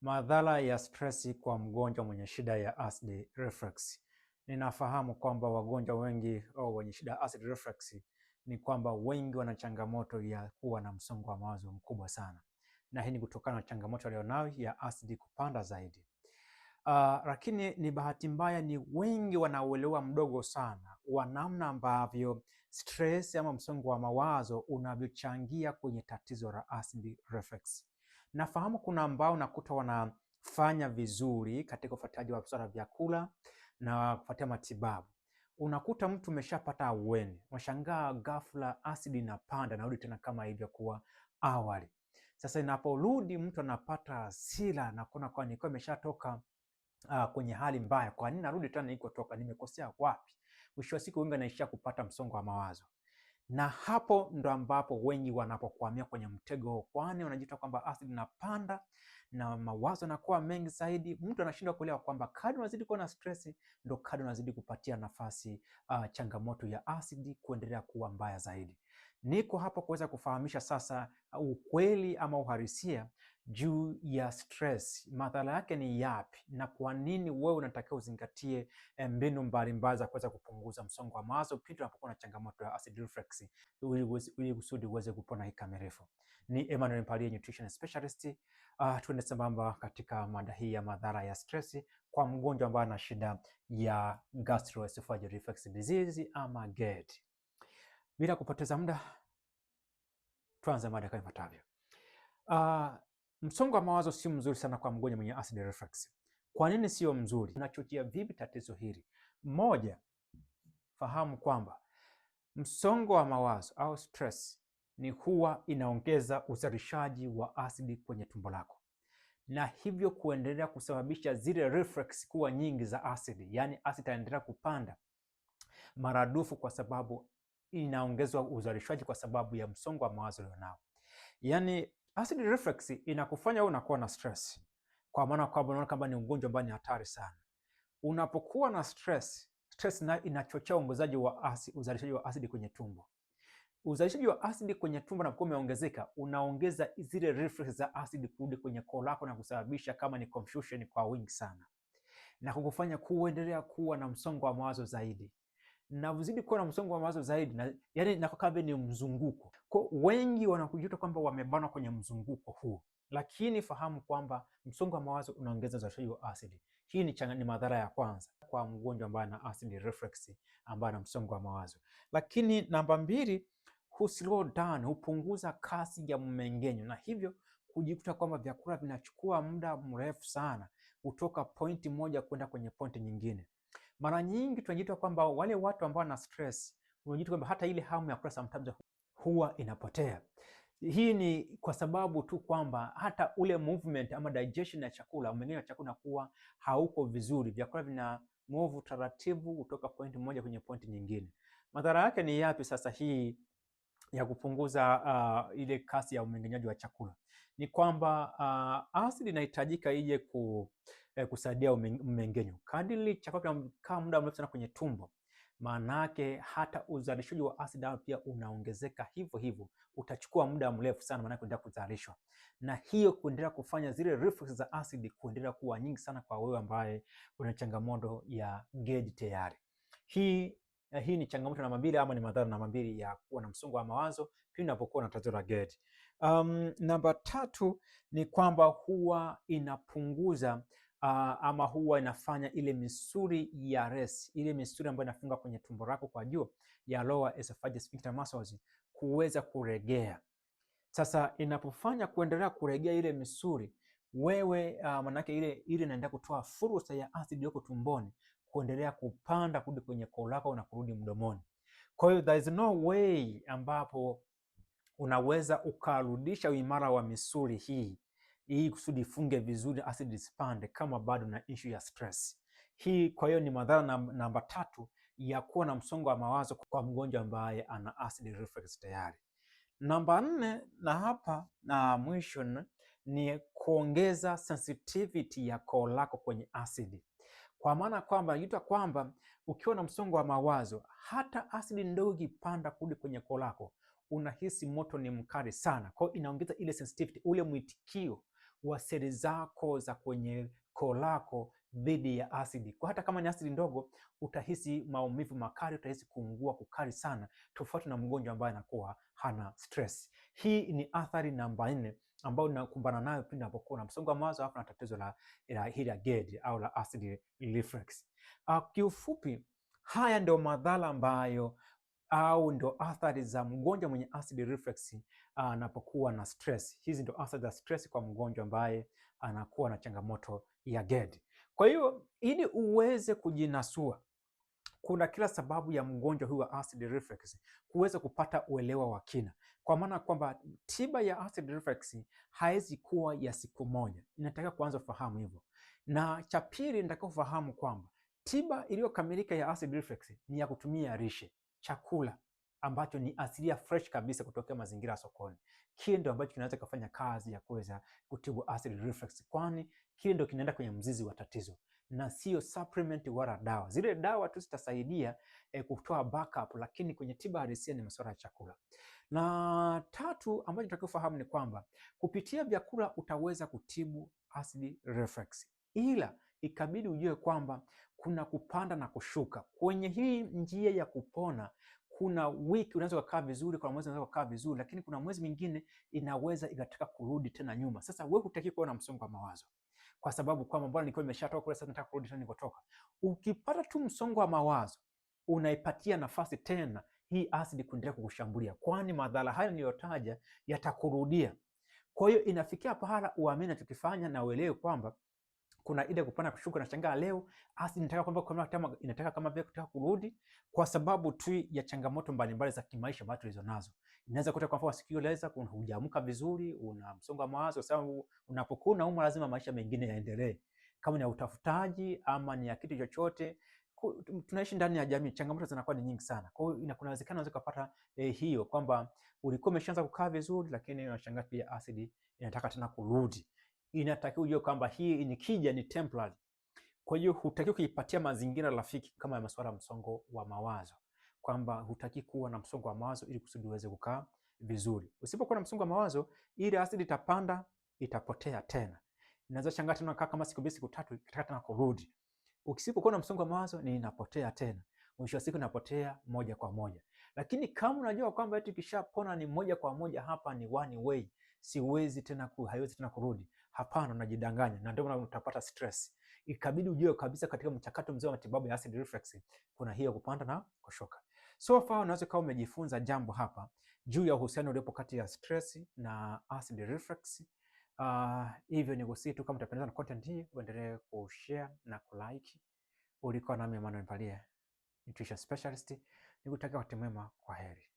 Madhara ya stress kwa mgonjwa mwenye shida ya acid reflux. Ninafahamu kwamba wagonjwa wengi au wenye shida ya acid reflux ni kwamba wengi wana changamoto ya kuwa na msongo wa mawazo mkubwa sana, na hii ni kutokana na changamoto walionayo ya acid kupanda zaidi. Lakini ni bahati mbaya, ni wengi wanauelewa mdogo sana wa namna ambavyo stress ama msongo wa mawazo unavyochangia kwenye tatizo la acid reflux. Nafahamu kuna ambao nakuta wanafanya vizuri katika ufuatiliaji wa masuala ya vyakula na kufuatia matibabu. Unakuta mtu umeshapata ahueni, unashangaa ghafla acid inapanda, narudi tena kama ilivyokuwa awali. Sasa inaporudi mtu anapata hasira na kuona kwa nilikuwa nimeshatoka kwenye hali mbaya, kwa nini narudi tena nilikotoka? Nimekosea wapi? Mwisho wa siku wengi wanaishia kupata msongo wa mawazo, na hapo ndo ambapo wengi wanapokwamia kwenye mtego, kwani wanajita kwamba acid inapanda na mawazo yanakuwa mengi zaidi. Mtu anashindwa kuelewa kwamba kadri unazidi kuwa na stress ndo kadri unazidi kupatia nafasi changamoto ya acid kuendelea kuwa mbaya zaidi. Niko hapa kuweza kufahamisha sasa ukweli ama uhalisia juu ya stress, madhara yake ni yapi, na kwa nini wewe unatakiwa uzingatie mbinu mbalimbali za kuweza kupunguza msongo wa mawazo pindi unapokuwa na changamoto ya acid reflux, ili kusudi uweze kupona kikamilifu. Ni Emmanuel Mpalie, nutrition specialist. Tuende sambamba katika mada hii ya madhara ya stress kwa mgonjwa ambaye ana shida ya gastroesophageal reflux disease ama GERD. Bila kupoteza muda, tuanze mada kama ifuatavyo. Msongo wa mawazo si mzuri sana kwa mgonjwa mwenye acid reflux. Kwa nini sio mzuri? Unachochea vipi tatizo hili? Moja, fahamu kwamba msongo wa mawazo au stress ni huwa inaongeza uzalishaji wa acid kwenye tumbo lako, na hivyo kuendelea kusababisha zile reflux kuwa nyingi za acid, yaani acid itaendelea kupanda maradufu kwa sababu inaongezwa uzalishaji kwa sababu ya msongo wa mawazo ulionao. Yaani acid reflux inakufanya wewe unakuwa na stress, kwa maana kwamba unaona kama ni ugonjwa ambao ni hatari sana. Unapokuwa na stress na inachochea uongezaji wa uzalishaji wa acid kwenye tumbo. Uzalishaji wa acid kwenye tumbo unapokuwa umeongezeka, unaongeza zile reflex za acid kurudi kwenye koo lako na kusababisha kama ni confusion kwa wingi sana, na kukufanya kuendelea kuwa na msongo wa mawazo zaidi, na uzidi kuwa na msongo wa mawazo zaidi, na yani inakuwa ni mzunguko. Kwa wengi wanakujuta kwamba wamebanwa kwenye mzunguko huu, lakini fahamu kwamba msongo wa mawazo unaongeza uzalishaji wa acid. Hii ni madhara ya kwanza kwa mgonjwa ambaye ana acid reflux, ambaye ana msongo wa mawazo. Lakini namba mbili, slow down, hupunguza kasi ya mmeng'enyo, na hivyo kujikuta kwamba vyakula vinachukua muda mrefu sana kutoka pointi moja kwenda kwenye pointi nyingine. Mara nyingi tunajitoa kwamba wale watu ambao wana stress, unajitoa kwamba hata ile hamu ya kula sometimes huwa inapotea. Hii ni kwa sababu tu kwamba hata ule movement ama digestion ya chakula, mmeng'enyo wa chakula kuwa hauko vizuri, vyakula vina move taratibu kutoka point moja kwenye point nyingine. Madhara yake ni yapi sasa hii ya kupunguza ile kasi ya umeng'enyaji wa chakula? Ni kwamba acid inahitajika ije kusaidia mmeng'enyo. Kadiri chakula kinakaa muda mrefu sana kwenye tumbo, maana yake hata uzalishaji wa acid pia unaongezeka hivyo hivyo, utachukua muda mrefu sana maana kuendelea kuzalishwa, na hiyo kuendelea kufanya zile reflux za acid kuendelea kuwa nyingi sana kwa wewe ambaye una changamoto ya GERD tayari. Hii ni changamoto namba mbili ama ni madhara namba mbili ya kuwa na msongo wa mawazo pindi unapokuwa na tatizo la GERD. Namba tatu ni kwamba huwa inapunguza ama huwa inafanya ile misuli ya res, ile misuli ambayo inafunga kwenye tumbo lako kwa juu ya lower esophageal sphincter muscles kuweza kuregea. Sasa inapofanya kuendelea kuregea ile misuli, wewe manake ile inaendelea kutoa fursa ya acid yako tumboni kuendelea kupanda kurudi kwenye koo lako na kurudi mdomoni. Kwa hiyo there is no way ambapo unaweza ukarudisha uimara wa misuli hii kusudi ifunge vizuri acid isipande kama bado na issue ya stress hii. Kwa hiyo ni madhara namba tatu ya kuwa na msongo wa mawazo kwa mgonjwa ambaye ana acid reflux tayari. Namba nne na hapa na mwisho ni kuongeza sensitivity ya koo lako kwenye acid, kwa maana kwamba ukiwa na msongo wa mawazo, hata acid ndogo ikipanda kurudi kwenye koo lako unahisi moto ni mkali sana. Kwa hiyo inaongeza ile sensitivity, ule mwitikio wa seli zako za kwenye koo lako dhidi ya asidi. Kwa hata kama ni asidi ndogo, utahisi maumivu makali, utahisi kuungua kukali sana, tofauti na mgonjwa ambaye anakuwa hana stress. Hii ni athari namba 4 ambayo unakumbana nayo pindi unapokuwa na msongo wa mawazo hapo na tatizo la GERD au la acid reflux. Kiufupi, haya ndio madhara ambayo au ndio athari za mgonjwa mwenye acid reflux anapokuwa na stress. Hizi ndio athari za stress kwa mgonjwa ambaye anakuwa na changamoto ya GERD. Kwa hiyo ili uweze kujinasua, kuna kila sababu ya mgonjwa huyu wa acid reflux kuweza kupata uelewa wa kina, kwa maana kwamba tiba ya acid reflux haiwezi kuwa ya siku moja, inataka kuanza kufahamu hivyo. Na cha pili, nataka kufahamu kwamba tiba iliyokamilika ya acid reflux ni ya kutumia lishe, chakula ambacho ni asilia fresh kabisa kutokea mazingira ya sokoni. Kile ndio ambacho kinaweza kufanya kazi ya kuweza kutibu acid reflux, kwani kile ndio kinaenda kwenye mzizi wa tatizo na sio supplement wala dawa. Zile dawa tu zitasaidia kutoa backup, lakini kwenye tiba halisia ni masuala ya chakula. Na tatu ambacho tunatakiwa kufahamu ni kwamba kupitia vyakula utaweza kutibu acid reflux, ila ikabidi ujue kwamba kuna kupanda na kushuka kwenye hii njia ya kupona. Kuna wiki unaweza kukaa vizuri, kuna mwezi unaweza kukaa vizuri, lakini kuna mwezi mwingine inaweza ikataka kurudi tena nyuma. Sasa wewe hutaki kuwa na msongo wa mawazo kwa sababu kwamba mbona nilikuwa nimeshatoka kule, sasa nataka kurudi tena nilikotoka. Ukipata tu msongo wa mawazo, unaipatia nafasi tena hii asidi kuendelea kukushambulia, kwani madhara hayo niliyotaja yatakurudia. Kwa hiyo inafikia pahala uamini tukifanya na uelewe kwamba kuna ile kupanda kushuka. Nashangaa leo asidi inataka kama vile kutaka kurudi kwa sababu tu ya changamoto mbalimbali za kimaisha ambazo tulizonazo. Inaweza kuta kwa mfano sikio leza hujaamka vizuri, una msongo wa mawazo, sababu unapokuwa unaumwa lazima maisha mengine yaendelee, kama ni ya utafutaji ama ni ya kitu chochote. Tunaishi ndani ya jamii, changamoto zinakuwa ni nyingi sana. Kwa hiyo kuna uwezekano unaweza kupata hiyo kwamba ulikuwa umeshaanza kukaa vizuri, lakini unashangaa pia asidi inataka tena kurudi. Inatakiwa ujue kwamba hii nikija ni temporary. Kwa hiyo hutakiwi kuipatia mazingira rafiki kama ya masuala msongo wa mawazo, kwamba hutaki kuwa na msongo wa mawazo ili kusudi uweze kukaa vizuri. Usipokuwa na msongo wa mawazo, ile asidi itapanda, itapotea tena. Inaweza shangaa tena kaa kama siku 2 siku 3 ikitaka tena kurudi. Ukisipokuwa na msongo wa mawazo ni inapotea tena. Mwisho wa siku inapotea moja kwa moja. Lakini kama unajua kwamba eti kishapona ni moja kwa moja, hapa ni one way, haiwezi tena kurudi. Hapana, unajidanganya, na ndio maana utapata stress. Ikabidi ujue kabisa katika mchakato mzima wa matibabu ya acid reflux kuna hiyo kupanda na kushuka. So far unaweza kama umejifunza jambo hapa juu ya uhusiano uliopo kati ya stress na acid reflux. Hivyo ni kusihi tu kama utapendezwa na content hii uendelee kushare na kulike. Ulikuwa nami Emmanuel Mpalie, nutrition specialist. Nikutakia wakati mwema, kwa heri.